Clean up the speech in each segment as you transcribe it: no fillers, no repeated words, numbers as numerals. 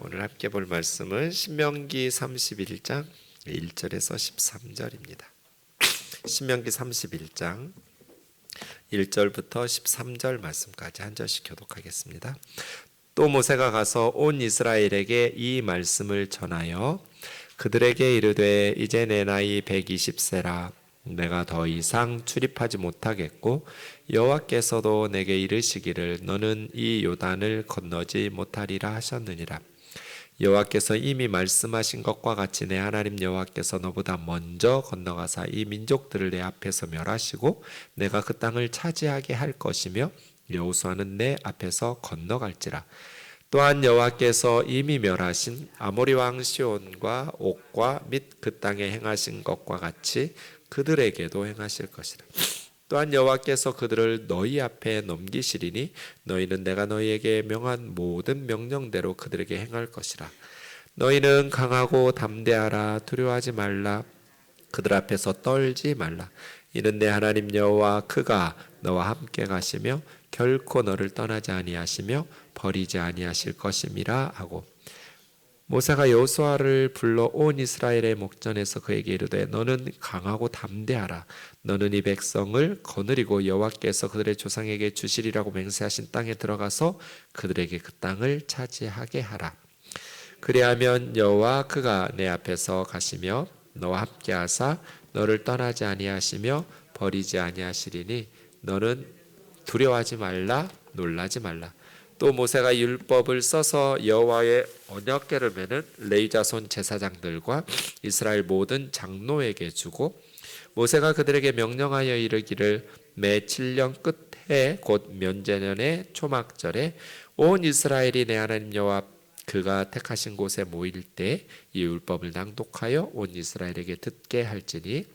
오늘 함께 볼 말씀은 신명기 31장 1절에서 13절입니다. 신명기 31장 1절부터 13절 말씀까지 한 절씩 교독하겠습니다. 또 모세가 가서 온 이스라엘에게 이 말씀을 전하여 그들에게 이르되 이제 내 나이 120세라 내가 더 이상 출입하지 못하겠고 여호와께서도 내게 이르시기를 너는 이 요단을 건너지 못하리라 하셨느니라. 여호와께서 이미 말씀하신 것과 같이 내 하나님 여호와께서 너보다 먼저 건너가사 이 민족들을 내 앞에서 멸하시고 내가 그 땅을 차지하게 할 것이며 여호수아는 내 앞에서 건너갈지라. 또한 여호와께서 이미 멸하신 아모리 왕 시온과 옥과 및 그 땅에 행하신 것과 같이 그들에게도 행하실 것이라. 또한 여호와께서 그들을 너희 앞에 넘기시리니 너희는 내가 너희에게 명한 모든 명령대로 그들에게 행할 것이라. 너희는 강하고 담대하라. 두려워하지 말라. 그들 앞에서 떨지 말라. 이는 내 하나님 여호와 그가 너와 함께 가시며 결코 너를 떠나지 아니하시며 버리지 아니하실 것임이라 하고, 모세가 여호수아를 불러 온 이스라엘의 목전에서 그에게 이르되 너는 강하고 담대하라. 너는 이 백성을 거느리고 여호와께서 그들의 조상에게 주시리라고 맹세하신 땅에 들어가서 그들에게 그 땅을 차지하게 하라. 그리하면 여호와 그가 내 앞에서 가시며 너와 함께 하사 너를 떠나지 아니하시며 버리지 아니하시리니 너는 두려워하지 말라. 놀라지 말라. 또 모세가 율법을 써서 여호와의 언약궤를 메는 레위 자손 제사장들과 이스라엘 모든 장로에게 주고, 모세가 그들에게 명령하여 이르기를 매 7년 끝해 곧 면제년의 초막절에 온 이스라엘이 내 하나님 여호와 그가 택하신 곳에 모일 때 이 율법을 낭독하여 온 이스라엘에게 듣게 할지니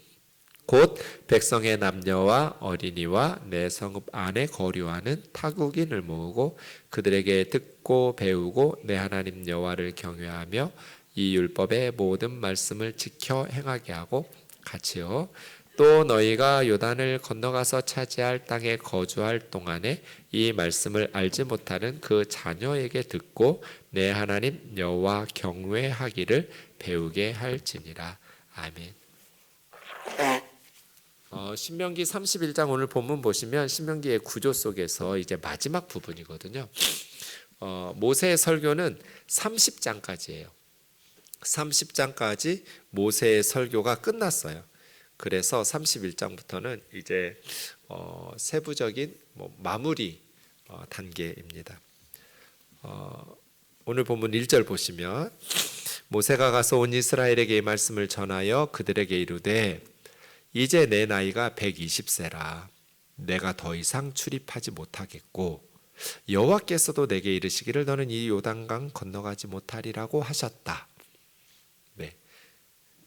곧 백성의 남녀와 어린이와 내 성읍 안에 거류하는 타국인을 모으고 그들에게 듣고 배우고 내 하나님 여호와를 경외하며 이 율법의 모든 말씀을 지켜 행하게 하고 같이요. 또 너희가 요단을 건너가서 차지할 땅에 거주할 동안에 이 말씀을 알지 못하는 그 자녀에게 듣고 내 하나님 여호와 경외하기를 배우게 할지니라. 아멘. 신명기 31장 오늘 본문 보시면 신명기의 구조 속에서 이제 마지막 부분이거든요. 모세의 설교는 30장까지예요. 30장까지 모세의 설교가 끝났어요. 그래서 31장부터는 이제 세부적인 마무리 단계입니다. 오늘 본문 1절 보시면 모세가 가서 온 이스라엘에게 이 말씀을 전하여 그들에게 이르되 이제 내 나이가 120세라 내가 더 이상 출입하지 못하겠고 여호와께서도 내게 이르시기를 너는 이 요단강 건너가지 못하리라고 하셨다. 네.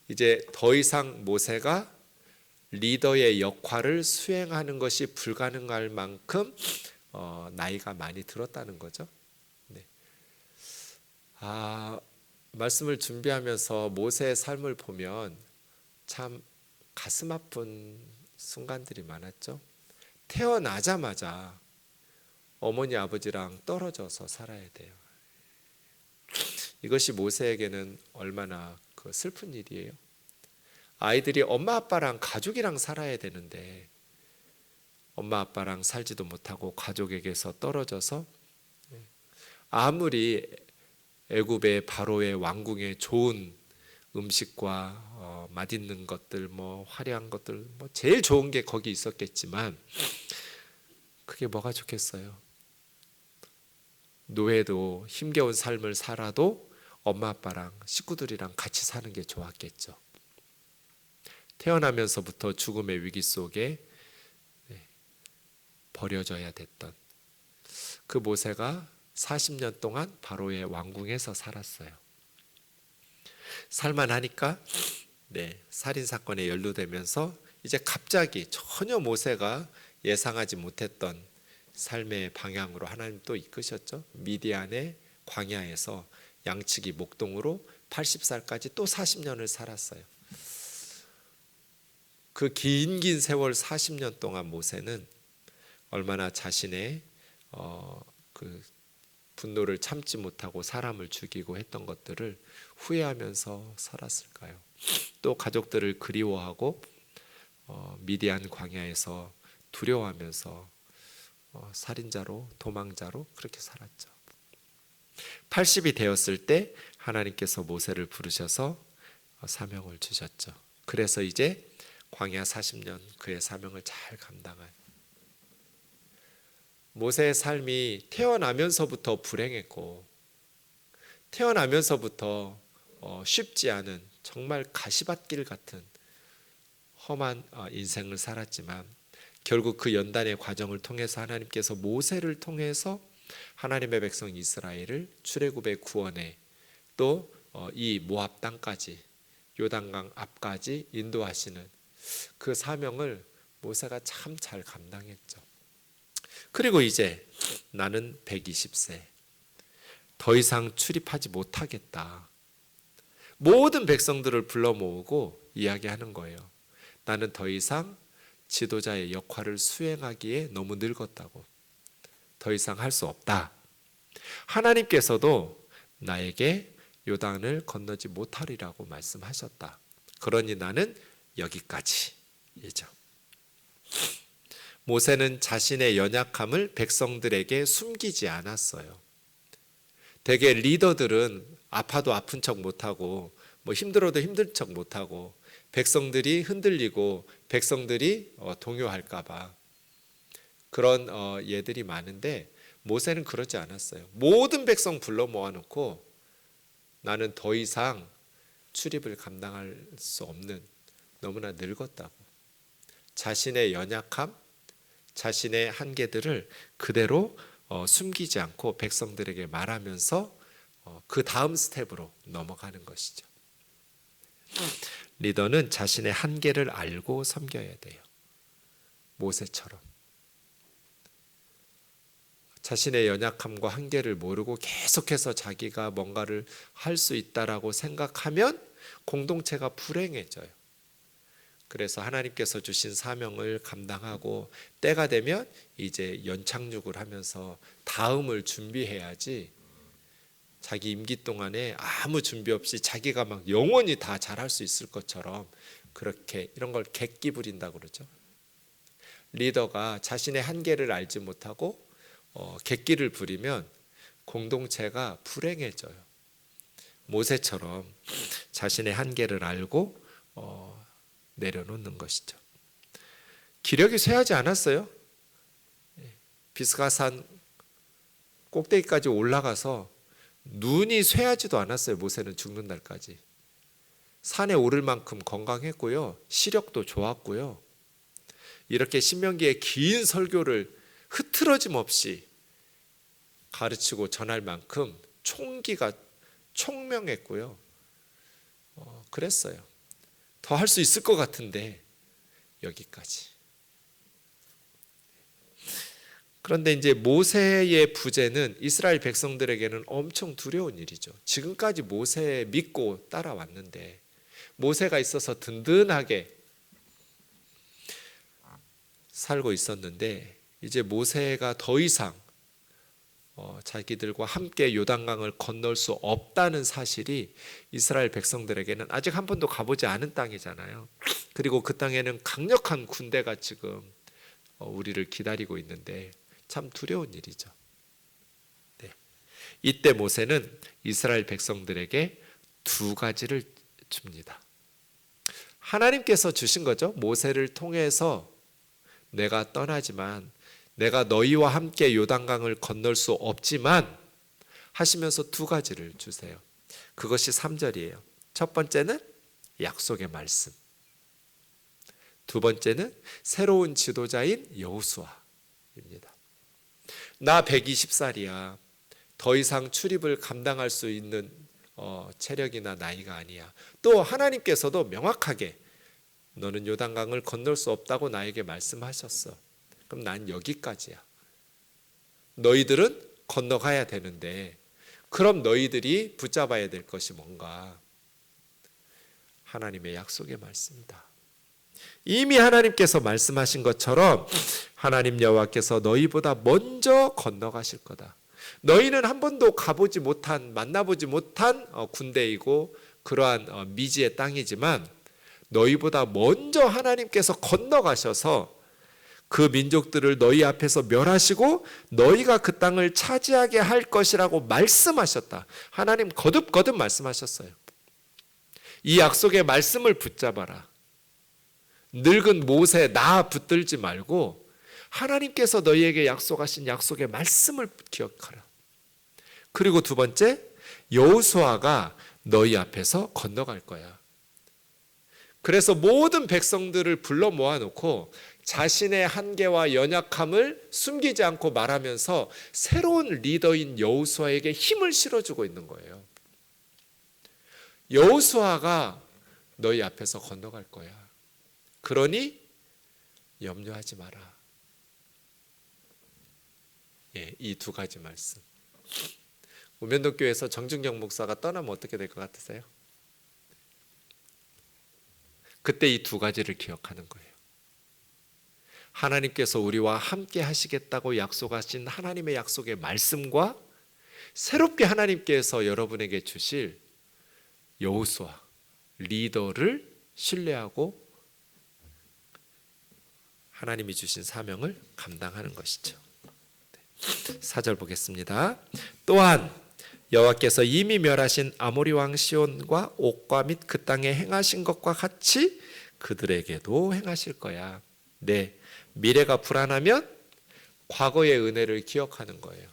이제 더 이상 모세가 리더의 역할을 수행하는 것이 불가능할 만큼 나이가 많이 들었다는 거죠. 네. 말씀을 준비하면서 모세의 삶을 보면 참 가슴 아픈 순간들이 많았죠. 태어나자마자 어머니 아버지랑 떨어져서 살아야 돼요. 이것이 모세에게는 얼마나 슬픈 일이에요. 아이들이 엄마 아빠랑 가족이랑 살아야 되는데 엄마 아빠랑 살지도 못하고 가족에게서 떨어져서 아무리 애굽의 바로의 왕궁에 좋은 음식과 맛있는 것들, 화려한 것들, 제일 좋은 게 거기 있었겠지만 그게 뭐가 좋겠어요? 노예도 힘겨운 삶을 살아도 엄마 아빠랑 식구들이랑 같이 사는 게 좋았겠죠. 태어나면서부터 죽음의 위기 속에 버려져야 됐던 그 모세가 40년 동안 바로의 왕궁에서 살았어요. 살만하니까 살인사건에 연루되면서 이제 갑자기 전혀 모세가 예상하지 못했던 삶의 방향으로 하나님 또 이끄셨죠. 미디안의 광야에서 양치기 목동으로 80살까지 또 40년을 살았어요. 그 긴 세월 40년 동안 모세는 얼마나 자신의 그 분노를 참지 못하고 사람을 죽이고 했던 것들을 후회하면서 살았을까요? 또 가족들을 그리워하고 미디안 광야에서 두려워하면서 살인자로 도망자로 그렇게 살았죠. 80이 되었을 때 하나님께서 모세를 부르셔서 사명을 주셨죠. 그래서 이제 광야 40년 그의 사명을 잘 감당한 모세의 삶이 태어나면서부터 불행했고 태어나면서부터 쉽지 않은 정말 가시밭길 같은 험한 인생을 살았지만 결국 그 연단의 과정을 통해서 하나님께서 모세를 통해서 하나님의 백성 이스라엘을 출애굽의 구원에 또 이 모압 땅까지 요단강 앞까지 인도하시는 그 사명을 모세가 참 잘 감당했죠. 그리고 이제 나는 120세 더 이상 출입하지 못하겠다. 모든 백성들을 불러 모으고 이야기하는 거예요. 나는 더 이상 지도자의 역할을 수행하기에 너무 늙었다고. 더 이상 할 수 없다. 하나님께서도 나에게 요단을 건너지 못하리라고 말씀하셨다. 그러니 나는 여기까지이죠. 모세는 자신의 연약함을 백성들에게 숨기지 않았어요. 대개 리더들은 아파도 아픈 척 못하고 힘들어도 힘든 척 못하고 백성들이 흔들리고 백성들이 동요할까 봐 그런 예들이 많은데 모세는 그러지 않았어요. 모든 백성 불러 모아놓고 나는 더 이상 출입을 감당할 수 없는 너무나 늙었다고 자신의 연약함, 자신의 한계들을 그대로 숨기지 않고 백성들에게 말하면서 그 다음 스텝으로 넘어가는 것이죠. 리더는 자신의 한계를 알고 섬겨야 돼요. 모세처럼 자신의 연약함과 한계를 모르고 계속해서 자기가 뭔가를 할 수 있다라고 생각하면 공동체가 불행해져요. 그래서 하나님께서 주신 사명을 감당하고 때가 되면 이제 연착륙을 하면서 다음을 준비해야지 자기 임기 동안에 아무 준비 없이 자기가 막 영원히 다 잘할 수 있을 것처럼 그렇게 이런 걸 객기 부린다고 그러죠. 리더가 자신의 한계를 알지 못하고 객기를 부리면 공동체가 불행해져요. 모세처럼 자신의 한계를 알고 내려놓는 것이죠. 기력이 쇠하지 않았어요. 비스가산 꼭대기까지 올라가서 눈이 쇠하지도 않았어요. 모세는 죽는 날까지. 산에 오를 만큼 건강했고요. 시력도 좋았고요. 이렇게 신명기의 긴 설교를 흐트러짐 없이 가르치고 전할 만큼 총기가 총명했고요. 그랬어요. 더 할 수 있을 것 같은데 여기까지. 그런데 이제 모세의 부재는 이스라엘 백성들에게는 엄청 두려운 일이죠. 지금까지 모세 믿고 따라왔는데 모세가 있어서 든든하게 살고 있었는데 이제 모세가 더 이상 자기들과 함께 요단강을 건널 수 없다는 사실이 이스라엘 백성들에게는 아직 한 번도 가보지 않은 땅이잖아요. 그리고 그 땅에는 강력한 군대가 지금 우리를 기다리고 있는데 참 두려운 일이죠. 네. 이때 모세는 이스라엘 백성들에게 두 가지를 줍니다. 하나님께서 주신 거죠. 모세를 통해서 내가 떠나지만 내가 너희와 함께 요단강을 건널 수 없지만 하시면서 두 가지를 주세요. 그것이 3절이에요. 첫 번째는 약속의 말씀. 두 번째는 새로운 지도자인 여호수아입니다. 나 120살이야. 더 이상 출입을 감당할 수 있는 체력이나 나이가 아니야. 또 하나님께서도 명확하게 너는 요단강을 건널 수 없다고 나에게 말씀하셨어. 그럼 난 여기까지야. 너희들은 건너가야 되는데 그럼 너희들이 붙잡아야 될 것이 뭔가? 하나님의 약속의 말씀이다. 이미 하나님께서 말씀하신 것처럼 하나님 여호와께서 너희보다 먼저 건너가실 거다. 너희는 한 번도 가보지 못한, 만나보지 못한 군대이고 그러한 미지의 땅이지만 너희보다 먼저 하나님께서 건너가셔서 그 민족들을 너희 앞에서 멸하시고 너희가 그 땅을 차지하게 할 것이라고 말씀하셨다. 하나님 거듭거듭 말씀하셨어요. 이 약속의 말씀을 붙잡아라. 늙은 모세 나 붙들지 말고 하나님께서 너희에게 약속하신 약속의 말씀을 기억하라. 그리고 두 번째, 여호수아가 너희 앞에서 건너갈 거야. 그래서 모든 백성들을 불러 모아놓고 자신의 한계와 연약함을 숨기지 않고 말하면서 새로운 리더인 여호수아에게 힘을 실어주고 있는 거예요. 여호수아가 너희 앞에서 건너갈 거야. 그러니 염려하지 마라. 이 두 가지 말씀. 우면동교회에서 정준경 목사가 떠나면 어떻게 될 것 같으세요? 그때 이 두 가지를 기억하는 거예요. 하나님께서 우리와 함께 하시겠다고 약속하신 하나님의 약속의 말씀과 새롭게 하나님께서 여러분에게 주실 여호수아 리더를 신뢰하고 하나님이 주신 사명을 감당하는 것이죠. 4절 보겠습니다. 또한 여호와께서 이미 멸하신 아모리 왕 시온과 옥과 및 그 땅에 행하신 것과 같이 그들에게도 행하실 거야. 네, 미래가 불안하면 과거의 은혜를 기억하는 거예요.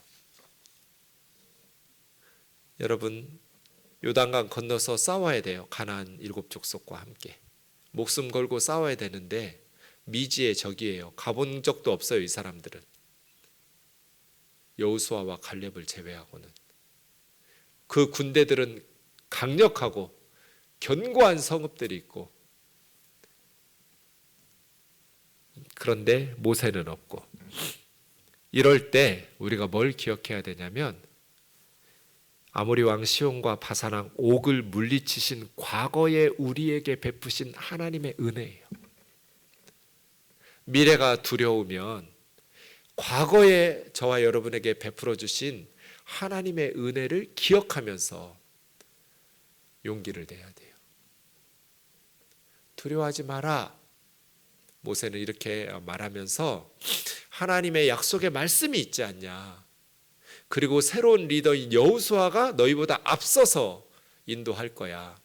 여러분, 요단강 건너서 싸워야 돼요. 가나안 7족속과 함께 목숨 걸고 싸워야 되는데 미지의 적이에요. 가본 적도 없어요. 이 사람들은. 여호수아와 갈렙을 제외하고는. 그 군대들은 강력하고 견고한 성읍들이 있고, 그런데 모세는 없고. 이럴 때 우리가 뭘 기억해야 되냐면 아모리 왕 시온과 바산 왕 옥을 물리치신 과거에 우리에게 베푸신 하나님의 은혜예요. 미래가 두려우면 과거에 저와 여러분에게 베풀어 주신 하나님의 은혜를 기억하면서 용기를 내야 돼요. 두려워하지 마라. 모세는 이렇게 말하면서 하나님의 약속의 말씀이 있지 않냐. 그리고 새로운 리더인 여호수아가 너희보다 앞서서 인도할 거야.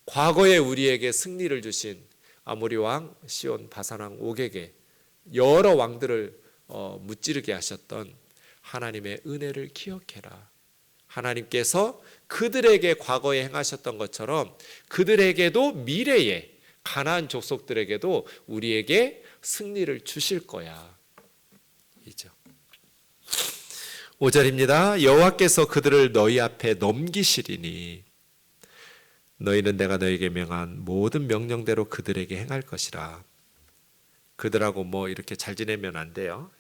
과거에 우리에게 승리를 주신 아모리 왕 시온, 바산 왕 옥에게 여러 왕들을 무찌르게 하셨던 하나님의 은혜를 기억해라. 하나님께서 그들에게 과거에 행하셨던 것처럼 그들에게도 미래에 가나안 족속들에게도 우리에게 승리를 주실 거야. 이죠. 5절입니다. 여호와께서 그들을 너희 앞에 넘기시리니 너희는 내가 너희에게 명한 모든 명령대로 그들에게 행할 것이라. 그들하고 이렇게 잘 지내면 안 돼요.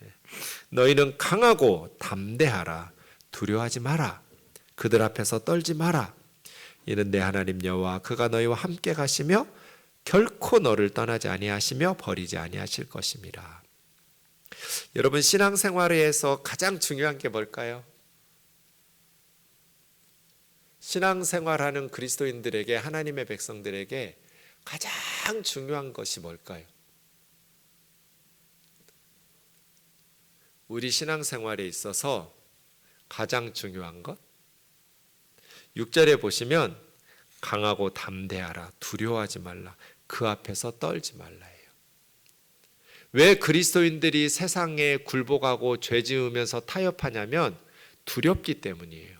너희는 강하고 담대하라. 두려워하지 마라. 그들 앞에서 떨지 마라. 이는 내 하나님 여호와 그가 너희와 함께 가시며 결코 너를 떠나지 아니하시며 버리지 아니하실 것임이라. 여러분, 신앙생활에서 가장 중요한 게 뭘까요? 신앙생활하는 그리스도인들에게, 하나님의 백성들에게 가장 중요한 것이 뭘까요? 우리 신앙생활에 있어서 가장 중요한 것? 6절에 보시면 강하고 담대하라. 두려워하지 말라. 그 앞에서 떨지 말라예요. 왜 그리스도인들이 세상에 굴복하고 죄 지으면서 타협하냐면 두렵기 때문이에요.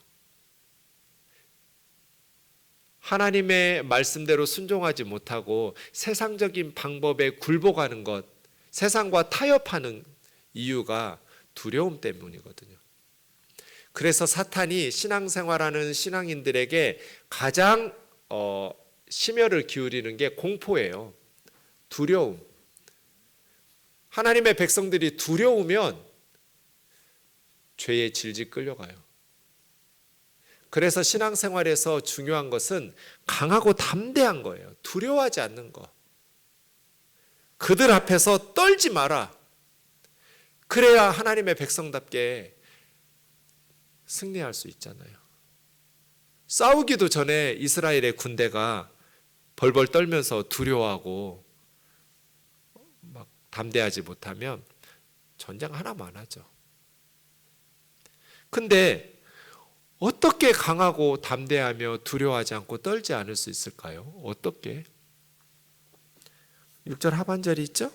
하나님의 말씀대로 순종하지 못하고 세상적인 방법에 굴복하는 것, 세상과 타협하는 이유가 두려움 때문이거든요. 그래서 사탄이 신앙생활하는 신앙인들에게 가장 심혈을 기울이는 게 공포예요. 두려움. 하나님의 백성들이 두려우면 죄에 질질 끌려가요. 그래서 신앙생활에서 중요한 것은 강하고 담대한 거예요. 두려워하지 않는 거. 그들 앞에서 떨지 마라. 그래야 하나님의 백성답게 승리할 수 있잖아요. 싸우기도 전에 이스라엘의 군대가 벌벌 떨면서 두려워하고 막 담대하지 못하면 전쟁 하나만 하죠. 근데 어떻게 강하고 담대하며 두려워하지 않고 떨지 않을 수 있을까요? 어떻게? 6절 하반절이 있죠?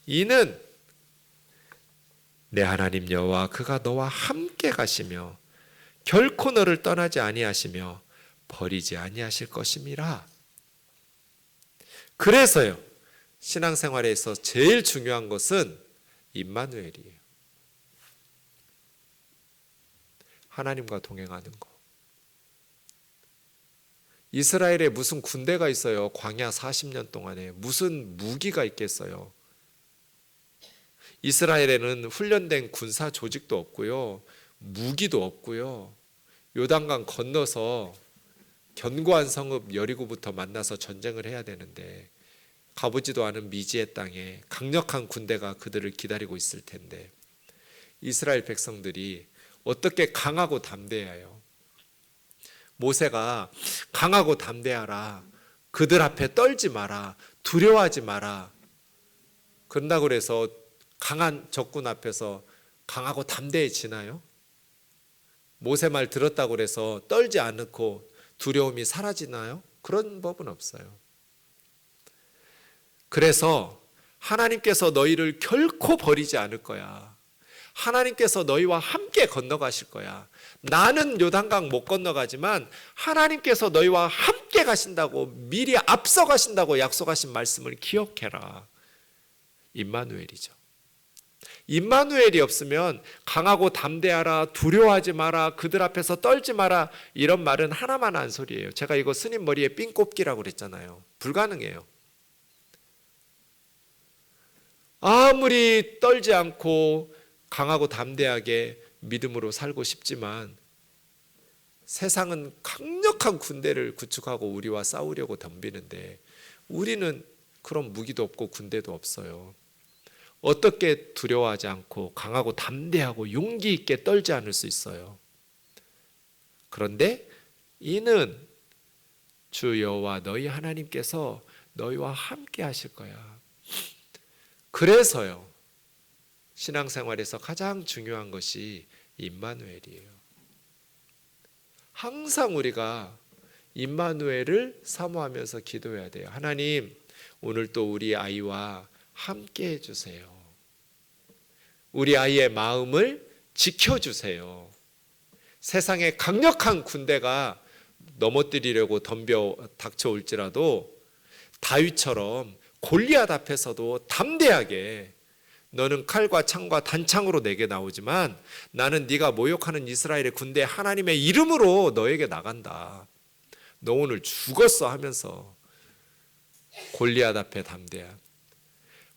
이는 내 하나님 여호와 그가 너와 함께 가시며 결코 너를 떠나지 아니하시며 버리지 아니하실 것임이라. 그래서요, 신앙생활에서 제일 중요한 것은 임마누엘이에요. 하나님과 동행하는 거. 이스라엘에 무슨 군대가 있어요? 광야 40년 동안에 무슨 무기가 있겠어요? 이스라엘에는 훈련된 군사 조직도 없고요, 무기도 없고요. 요단강 건너서 견고한 성읍 여리고부터 만나서 전쟁을 해야 되는데 가보지도 않은 미지의 땅에 강력한 군대가 그들을 기다리고 있을 텐데 이스라엘 백성들이 어떻게 강하고 담대해요? 모세가 강하고 담대하라, 그들 앞에 떨지 마라, 두려워하지 마라, 그런다고 해서 강한 적군 앞에서 강하고 담대해지나요? 모세 말 들었다고 해서 떨지 않고 두려움이 사라지나요? 그런 법은 없어요. 그래서 하나님께서 너희를 결코 버리지 않을 거야. 하나님께서 너희와 함께 건너가실 거야. 나는 요단강 못 건너가지만 하나님께서 너희와 함께 가신다고, 미리 앞서 가신다고 약속하신 말씀을 기억해라. 임마누엘이죠. 임마누엘이 없으면 강하고 담대하라, 두려워하지 마라, 그들 앞에서 떨지 마라, 이런 말은 하나만 한 소리예요. 제가 이거 스님 머리에 삥 꼽기라고 그랬잖아요. 불가능해요. 아무리 떨지 않고 강하고 담대하게 믿음으로 살고 싶지만 세상은 강력한 군대를 구축하고 우리와 싸우려고 덤비는데 우리는 그런 무기도 없고 군대도 없어요. 어떻게 두려워하지 않고 강하고 담대하고 용기 있게 떨지 않을 수 있어요? 그런데 이는 주 여호와 너희 하나님께서 너희와 함께 하실 거야. 그래서요, 신앙생활에서 가장 중요한 것이 임마누엘이에요. 항상 우리가 임마누엘을 사모하면서 기도해야 돼요. 하나님, 오늘 또 우리 아이와 함께 해주세요. 우리 아이의 마음을 지켜주세요. 세상에 강력한 군대가 넘어뜨리려고 덤벼 닥쳐올지라도 다윗처럼 골리앗 앞에서도 담대하게, 너는 칼과 창과 단창으로 내게 나오지만 나는 네가 모욕하는 이스라엘의 군대 하나님의 이름으로 너에게 나간다. 너 오늘 죽었어 하면서 골리앗 앞에 담대한.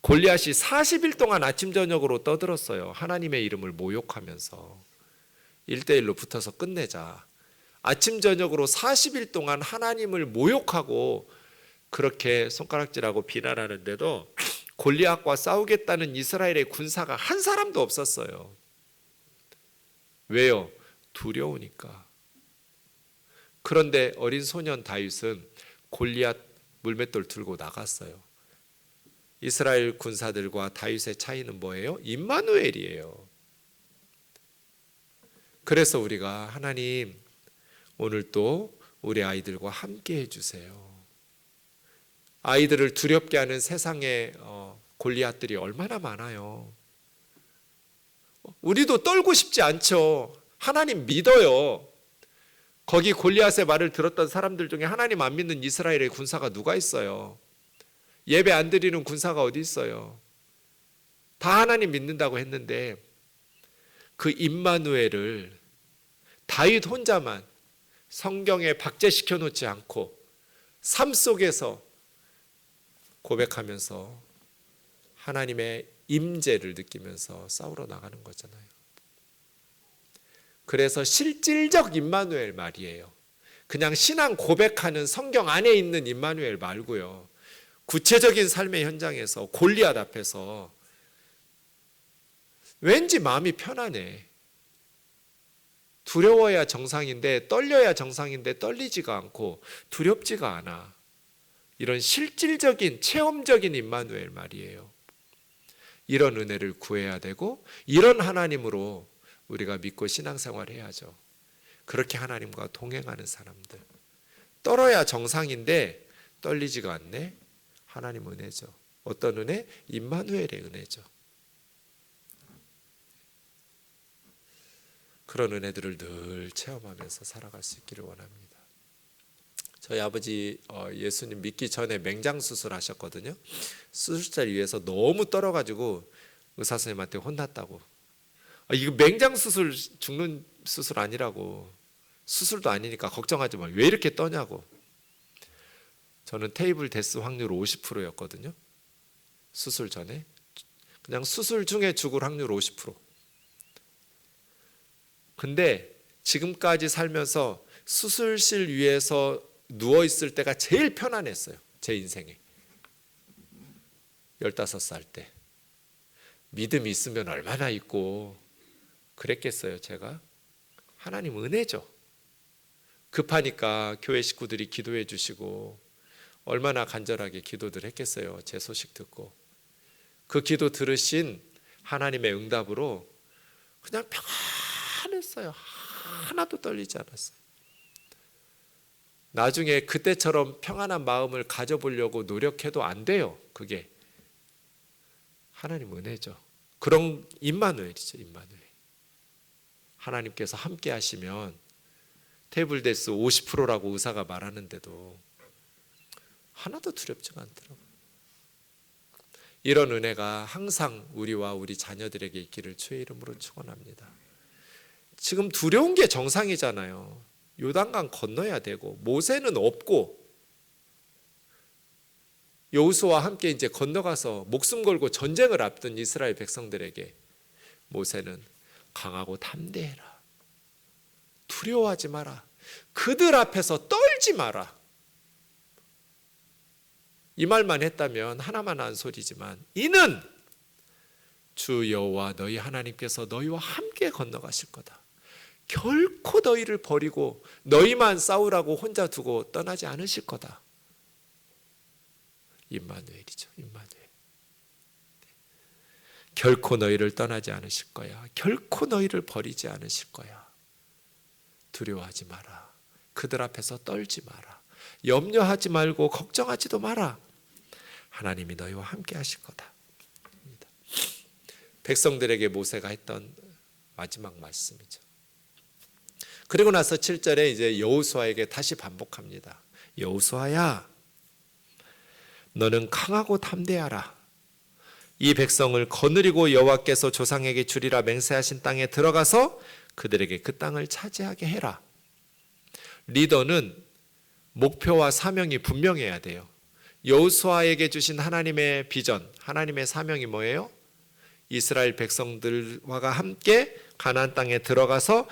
골리앗이 40일 동안 아침 저녁으로 떠들었어요. 하나님의 이름을 모욕하면서. 1대1로 붙어서 끝내자. 아침 저녁으로 40일 동안 하나님을 모욕하고 그렇게 손가락질하고 비난하는데도 골리앗과 싸우겠다는 이스라엘의 군사가 한 사람도 없었어요. 왜요? 두려우니까. 그런데 어린 소년 다윗은 골리앗 물맷돌 들고 나갔어요. 이스라엘 군사들과 다윗의 차이는 뭐예요? 임마누엘이에요. 그래서 우리가 하나님, 오늘 또 우리 아이들과 함께 해주세요. 아이들을 두렵게 하는 세상의 골리앗들이 얼마나 많아요. 우리도 떨고 싶지 않죠. 하나님 믿어요. 거기 골리앗의 말을 들었던 사람들 중에 하나님 안 믿는 이스라엘의 군사가 누가 있어요? 예배 안 드리는 군사가 어디 있어요? 다 하나님 믿는다고 했는데 그 임마누엘을 다윗 혼자만 성경에 박제시켜 놓지 않고 삶 속에서 고백하면서 하나님의 임재를 느끼면서 싸우러 나가는 거잖아요. 그래서 실질적 임마누엘 말이에요. 그냥 신앙 고백하는 성경 안에 있는 임마누엘 말고요. 구체적인 삶의 현장에서 골리앗 앞에서 왠지 마음이 편하네. 두려워야 정상인데 떨려야 정상인데 떨리지가 않고 두렵지가 않아. 이런 실질적인 체험적인 임마누엘 말이에요. 이런 은혜를 구해야 되고 이런 하나님으로 우리가 믿고 신앙생활을 해야죠. 그렇게 하나님과 동행하는 사람들. 떨어야 정상인데 떨리지가 않네. 하나님 은혜죠. 어떤 은혜? 임마누엘의 은혜죠. 그런 은혜들을 늘 체험하면서 살아갈 수 있기를 원합니다. 저희 아버지 예수님 믿기 전에 맹장 수술하셨거든요. 수술자를 위해서 너무 떨어가지고 의사 선생님한테 혼났다고. 이거 맹장 수술 죽는 수술 아니라고. 수술도 아니니까 걱정하지 마. 왜 이렇게 떠냐고. 저는 테이블 데스 확률 50%였거든요. 수술 전에. 그냥 수술 중에 죽을 확률 50%. 근데 지금까지 살면서 수술실 위에서 누워있을 때가 제일 편안했어요. 제 인생에. 15살 때. 믿음이 있으면 얼마나 있고 그랬겠어요, 제가. 하나님 은혜죠. 급하니까 교회 식구들이 기도해 주시고 얼마나 간절하게 기도들 했겠어요. 제 소식 듣고. 그 기도 들으신 하나님의 응답으로 그냥 평안했어요. 하나도 떨리지 않았어요. 나중에 그때처럼 평안한 마음을 가져보려고 노력해도 안 돼요. 그게 하나님 은혜죠. 그런 임마누엘이죠. 임마누엘. 하나님께서 함께 하시면 테이블 데스 50%라고 의사가 말하는데도 하나도 두렵지가 않더라고요. 이런 은혜가 항상 우리와 우리 자녀들에게 있기를 주의 이름으로 축원합니다. 지금 두려운 게 정상이잖아요. 요단강 건너야 되고 모세는 없고 여호수아와 함께 이제 건너가서 목숨 걸고 전쟁을 앞둔 이스라엘 백성들에게 모세는 강하고 담대해라. 두려워하지 마라. 그들 앞에서 떨지 마라. 이 말만 했다면 하나만 한 소리지만 이는 주 여호와 너희 하나님께서 너희와 함께 건너가실 거다. 결코 너희를 버리고 너희만 싸우라고 혼자 두고 떠나지 않으실 거다. 임마누엘이죠. 임마누엘. 결코 너희를 떠나지 않으실 거야. 결코 너희를 버리지 않으실 거야. 두려워하지 마라. 그들 앞에서 떨지 마라. 염려하지 말고 걱정하지도 마라. 하나님이 너희와 함께 하실 거다. 백성들에게 모세가 했던 마지막 말씀이죠. 그리고 나서 7절에 이제 여호수아에게 다시 반복합니다. 여호수아야, 너는 강하고 담대하라. 이 백성을 거느리고 여호와께서 조상에게 주리라 맹세하신 땅에 들어가서 그들에게 그 땅을 차지하게 해라. 리더는 목표와 사명이 분명해야 돼요. 여호수아에게 주신 하나님의 비전, 하나님의 사명이 뭐예요? 이스라엘 백성들과 함께 가나안 땅에 들어가서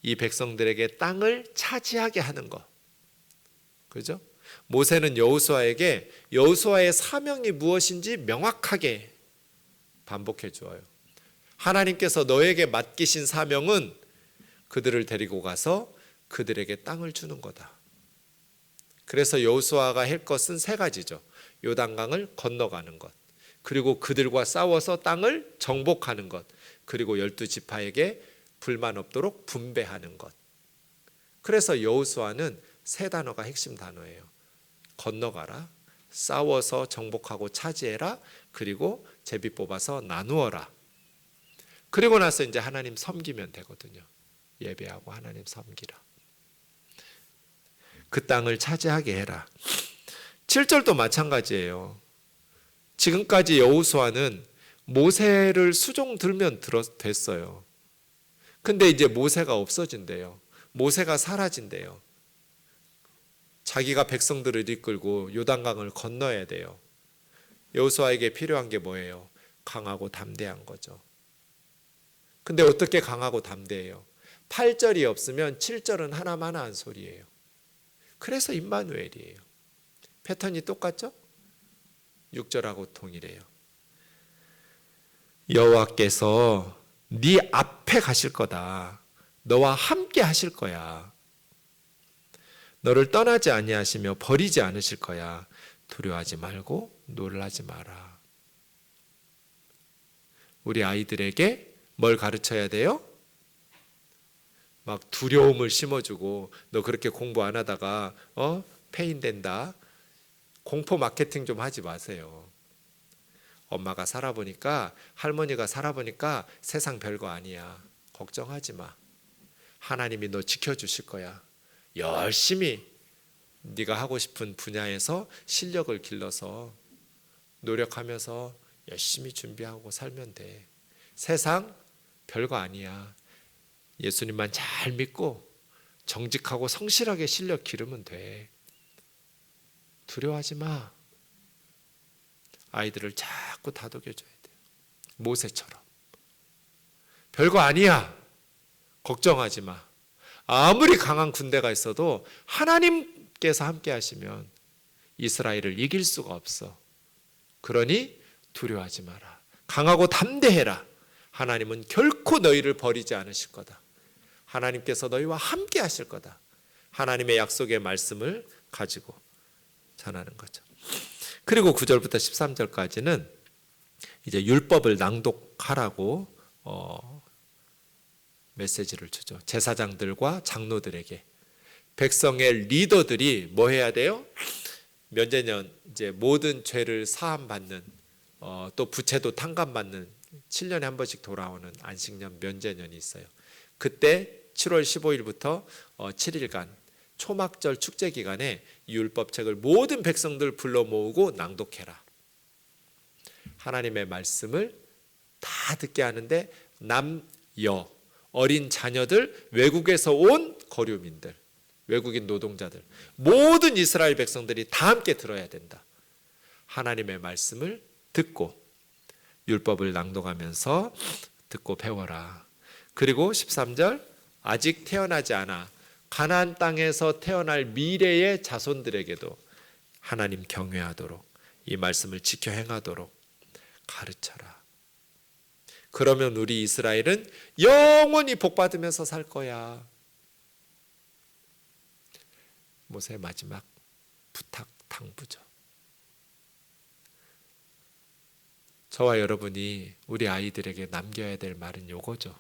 이 백성들에게 땅을 차지하게 하는 것. 그죠? 모세는 여호수아에게 여호수아의 사명이 무엇인지 명확하게 반복해 주어요. 하나님께서 너에게 맡기신 사명은 그들을 데리고 가서 그들에게 땅을 주는 거다. 그래서 여호수아가 할 것은 3가지죠. 요단강을 건너가는 것, 그리고 그들과 싸워서 땅을 정복하는 것, 그리고 12지파에게 불만 없도록 분배하는 것. 그래서 여호수아는 3단어가 핵심 단어예요. 건너가라, 싸워서 정복하고 차지해라, 그리고 제비 뽑아서 나누어라. 그리고 나서 이제 하나님 섬기면 되거든요. 예배하고 하나님 섬기라. 그 땅을 차지하게 해라. 7절도 마찬가지예요. 지금까지 여호수아는 모세를 수종 들면 됐어요. 근데 이제 모세가 없어진대요. 모세가 사라진대요. 자기가 백성들을 이끌고 요단강을 건너야 돼요. 여호수아에게 필요한 게 뭐예요? 강하고 담대한 거죠. 근데 어떻게 강하고 담대해요? 8절이 없으면 7절은 하나마나한 소리예요. 그래서 임마누엘이에요. 패턴이 똑같죠? 6절하고 동일해요. 여호와께서 네 앞에 가실 거다. 너와 함께 하실 거야. 너를 떠나지 아니하시며 버리지 않으실 거야. 두려워하지 말고 놀라지 마라. 우리 아이들에게 뭘 가르쳐야 돼요? 막 두려움을 심어주고 너 그렇게 공부 안 하다가 폐인된다. 공포 마케팅 좀 하지 마세요. 엄마가 살아보니까 할머니가 살아보니까 세상 별거 아니야. 걱정하지 마. 하나님이 너 지켜주실 거야. 열심히 네가 하고 싶은 분야에서 실력을 길러서 노력하면서 열심히 준비하고 살면 돼. 세상 별거 아니야. 예수님만 잘 믿고 정직하고 성실하게 실력 기르면 돼. 두려워하지 마. 아이들을 자꾸 다독여줘야 돼요. 모세처럼. 별거 아니야. 걱정하지 마. 아무리 강한 군대가 있어도 하나님께서 함께 하시면 이스라엘을 이길 수가 없어. 그러니 두려워하지 마라. 강하고 담대해라. 하나님은 결코 너희를 버리지 않으실 거다. 하나님께서 너희와 함께 하실 거다. 하나님의 약속의 말씀을 가지고 전하는 거죠. 그리고 9절부터 13절까지는 이제 율법을 낭독하라고 메시지를 주죠. 제사장들과 장로들에게. 백성의 리더들이 뭐 해야 돼요? 면제년, 이제 모든 죄를 사함받는, 또 부채도 탕감받는 7년에 한 번씩 돌아오는 안식년 면제년이 있어요. 그때 7월 15일부터 7일간 초막절 축제 기간에 율법책을 모든 백성들 불러 모으고 낭독해라. 하나님의 말씀을 다 듣게 하는데 남, 여, 어린 자녀들, 외국에서 온 거류민들, 외국인 노동자들, 모든 이스라엘 백성들이 다 함께 들어야 된다. 하나님의 말씀을 듣고 율법을 낭독하면서 듣고 배워라. 그리고 13절, 아직 태어나지 않아 가나안 땅에서 태어날 미래의 자손들에게도 하나님 경외하도록 이 말씀을 지켜 행하도록 가르쳐라. 그러면 우리 이스라엘은 영원히 복받으면서 살 거야. 모세의 마지막 부탁 당부죠. 저와 여러분이 우리 아이들에게 남겨야 될 말은 요거죠.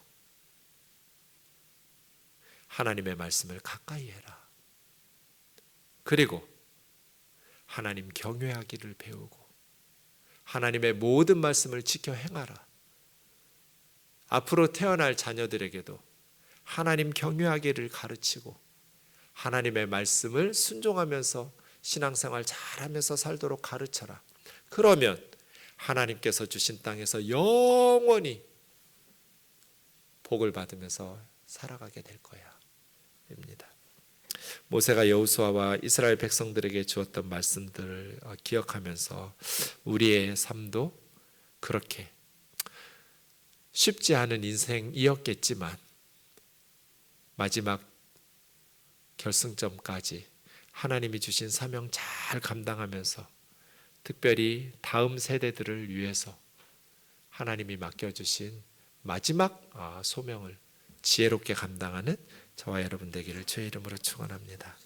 하나님의 말씀을 가까이 해라. 그리고 하나님 경외하기를 배우고 하나님의 모든 말씀을 지켜 행하라. 앞으로 태어날 자녀들에게도 하나님 경외하기를 가르치고 하나님의 말씀을 순종하면서 신앙생활 잘하면서 살도록 가르쳐라. 그러면 하나님께서 주신 땅에서 영원히 복을 받으면서 살아가게 될 거야. 입니다. 모세가 여호수아와 이스라엘 백성들에게 주었던 말씀들을 기억하면서 우리의 삶도 그렇게 쉽지 않은 인생이었겠지만 마지막 결승점까지 하나님이 주신 사명 잘 감당하면서 특별히 다음 세대들을 위해서 하나님이 맡겨주신 마지막 소명을 지혜롭게 감당하는 저와 여러분 되기를 주의 이름으로 축원합니다.